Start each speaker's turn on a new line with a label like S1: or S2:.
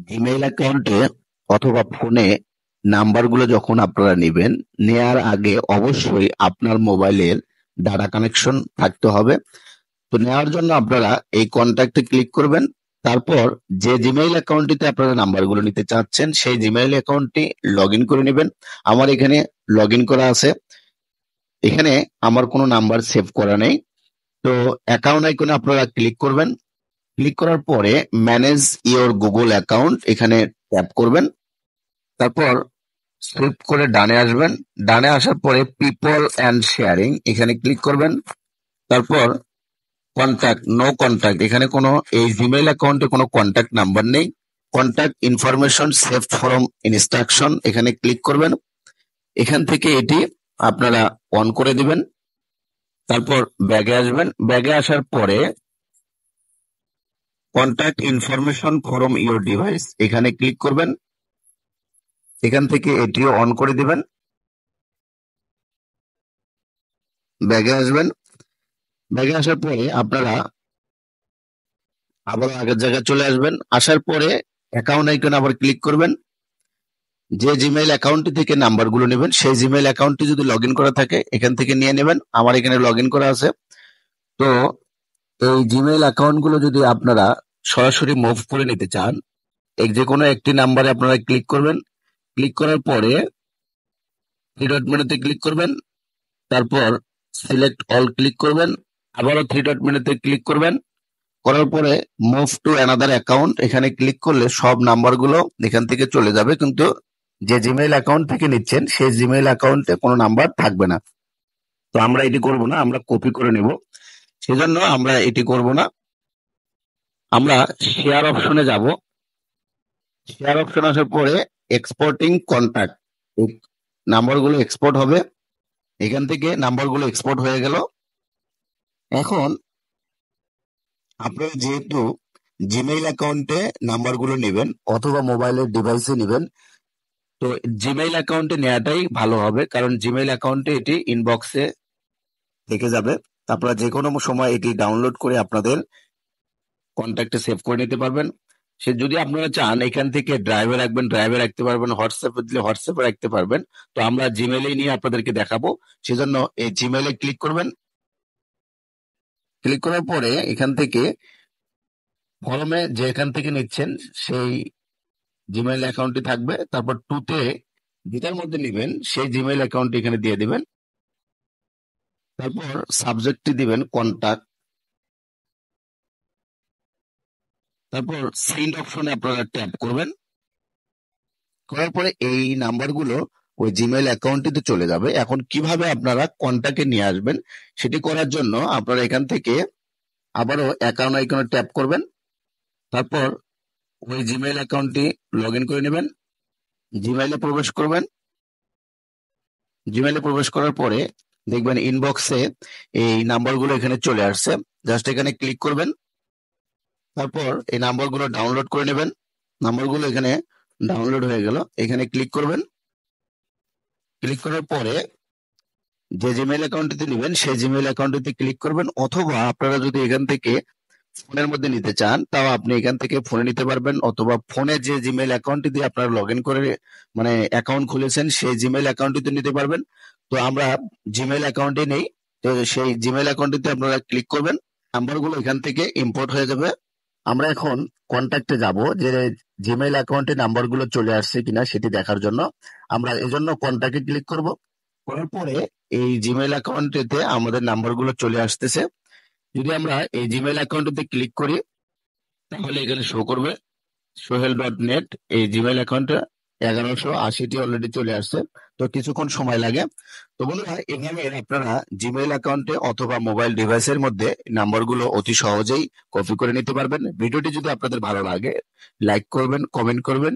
S1: Gmail অ্যাকাউন্টে অথবা ফোনে নাম্বারগুলো যখন আপনারা নেবেন, নেয়ার আগে অবশ্যই আপনার মোবাইলের ডাটা কানেকশন থাকতে হবে। তো নেওয়ার জন্য আপনারা এই কন্ট্যাক্টে ক্লিক করবেন। তারপর যে জিমেইল অ্যাকাউন্টটিতে আপনারা নাম্বারগুলো নিতে চাচ্ছেন সেই জিমেইল অ্যাকাউন্টটি লগ ইন করে নেবেন। আমার এখানে লগ ইন করা আছে। এখানে আমার কোনো নাম্বার সেভ করা নেই। তো অ্যাকাউন্ট আইকনে আপনারা ক্লিক করবেন। ক্লিক করার পরে ম্যানেজ ইওর গুগল অ্যাকাউন্ট এখানে ট্যাপ করবেন। তারপর সুইপ করে ডানে আসবেন। ডানে আসার পরে পিপল অ্যান্ড শেয়ারিং এখানে ক্লিক করবেন। তারপর কন্ট্যাক্ট, নো কন্ট্যাক্ট, এখানে কোনো এই জিমেইল অ্যাকাউন্টে কোনো কন্ট্যাক্ট নাম্বার নেই। Contact information save from instruction এখানে ক্লিক করবেন। এখান থেকে এটি আপনারা অন করে দিবেন। তারপর ব্যাগে আসবেন। ব্যাগে আসার পরে contact information from your device এখানে ক্লিক করবেন। এখান থেকে এটিও অন করে দিবেন। ব্যাগে আসবেন। ব্যাগে আসার পরে আপনারা আবার আগের জায়গায় চলে আসবেন। আসার পরে অ্যাকাউন্ট আইকনে আবার ক্লিক করবেন। যে জিমেইল অ্যাকাউন্টটি থেকে নাম্বারগুলো নেবেন সেই জিমেইল অ্যাকাউন্টটি যদি লগ ইন করা থাকে এখান থেকে নিয়ে নেবেন। আমার এখানে লগ ইন করা আছে। তো এই জিমেইল অ্যাকাউন্টগুলো যদি আপনারা সরাসরি মুভ করে নিতে চান, যে কোনো একটি নাম্বারে আপনারা ক্লিক করবেন। ক্লিক করার পরে থ্রি ডট মেনুতে ক্লিক করবেন। তারপর সিলেক্ট অল ক্লিক করবেন। আবারও থ্রি ডট মেনুতে ক্লিক করবেন। করার পরে মুভ টু অ্যানাদার অ্যাকাউন্ট এখানে ক্লিক করলে সব নাম্বারগুলো এখান থেকে চলে যাবে, কিন্তু যে জিমেইল অ্যাকাউন্ট থেকে নিচ্ছেন সেই জিমেইল অ্যাকাউন্টে কোনো নাম্বার থাকবে না। তো আমরা এটি করব না, আমরা কপি করে নেব। সেজন্য আমরা এটি করব না। আমরা শেয়ার অপশনে যাব। শেয়ার অপশন আসার পরে এক্সপোর্টিং কন্ট্যাক্ট, নাম্বারগুলো এক্সপোর্ট হবে। এখান থেকে নাম্বারগুলো এক্সপোর্ট হয়ে গেল। এখন আপনারা যেহেতু জিমেইল অ্যাকাউন্টে নাম্বারগুলো নেবেন অথবা মোবাইলের ডিভাইসে নেবেন, তো জিমেইল অ্যাকাউন্টে নেওয়াটাই ভালো হবে, কারণ জিমেইল অ্যাকাউন্টে এটি ইনবক্সে থেকে যাবে। আপনারা যে কোনো সময় এটি ডাউনলোড করে আপনাদের কন্ট্যাক্টে সেভ করে নিতে পারবেন। সে যদি আপনারা চান এখান থেকে ড্রাইভে রাখবেন, ড্রাইভে রাখতে পারবেন, হোয়াটসঅ্যাপে দিলে হোয়াটসঅ্যাপে রাখতে পারবেন। তো আমরা জিমেইলে নিয়ে আপনাদেরকে দেখাবো, সেজন্য এই জিমেইলে ক্লিক করবেন। ক্লিক করার পরে এখান থেকে ফরমে যেখান থেকে নিচ্ছেন সেই জিমেইল অ্যাকাউন্টটি থাকবে। তারপর টুতে যেটার মধ্যে নেবেন সেই জিমেইল অ্যাকাউন্টটি এখানে দিয়ে দিবেন। তারপর সাবজেক্টটি দিবেন কন্টাক্ট। তারপর সেন্ড অপশনে আপনারা ট্যাপ করবেন। করার পরে এই নাম্বারগুলো ওই জিমেইল অ্যাকাউন্টটিতে চলে যাবে। এখন কিভাবে আপনারা কন্টাক্টে নিয়ে আসবেন সেটি করার জন্য আপনারা এখান থেকে আবারও অ্যাকাউন্ট আইকনে ট্যাপ করবেন। তারপর ওই জিমেইল অ্যাকাউন্টটি লগ ইন করে নেবেন। জিমেইলে প্রবেশ করবেন। জিমেইলে প্রবেশ করার পরে দেখবেন ইনবক্সে এই নাম্বারগুলো এখানে চলে আসছে। জাস্ট এখানে ক্লিক করবেন। তারপর এই নাম্বারগুলো ডাউনলোড করে নেবেন। নাম্বারগুলো এখানে ডাউনলোড হয়ে গেল। এখানে ক্লিক করবেন। ক্লিক করার পরে যে জিমেইল অ্যাকাউন্টটিতে নেবেন সেই জিমেইল অ্যাকাউন্টটিতে ক্লিক করবেন, অথবা আপনারা যদি এখান থেকে ফোনের মধ্যে নিতে চান তাও আপনি এখান থেকে ফোনে নিতে পারবেন, অথবা ফোনে যে জিমেইল অ্যাকাউন্টটি দিয়ে আপনারা লগ ইন করে মানে অ্যাকাউন্ট খুলেছেন সেই জিমেইল অ্যাকাউন্টটিতে নিতে পারবেন। তো আমরা জিমেইল অ্যাকাউন্টে নেই, তো সেই জিমেইল অ্যাকাউন্টটিতে আপনারা ক্লিক করবেন। নাম্বারগুলো এখান থেকে ইম্পোর্ট হয়ে যাবে। আমরা এখন কন্ট্যাক্টে যাব যে জিমেইল অ্যাকাউন্টে নাম্বারগুলো চলে আসছে কিনা সেটি দেখার জন্য। আমরা এজন্য কন্ট্যাক্টে ক্লিক করব। করার পরে এই জিমেইল অ্যাকাউন্টেতে আমাদের নাম্বারগুলো চলে আসতেছে। যদি আমরা এই জিমেইল অ্যাকাউন্টে ক্লিক করি তাহলে এখানে শো করবে sohel.net। এই জিমেইল অ্যাকাউন্টে 1180টি অলরেডি চলে আসছে। তো কিছুক্ষণ সময় লাগে। তো বন্ধুরা, এভাবে আপনারা জিমেইল অ্যাকাউন্টে অথবা মোবাইল ডিভাইসের মধ্যে নাম্বারগুলো অতি সহজেই কপি করে নিতে পারবেন। ভিডিওটি যদি আপনাদের ভালো লাগে লাইক করবেন, কমেন্ট করবেন।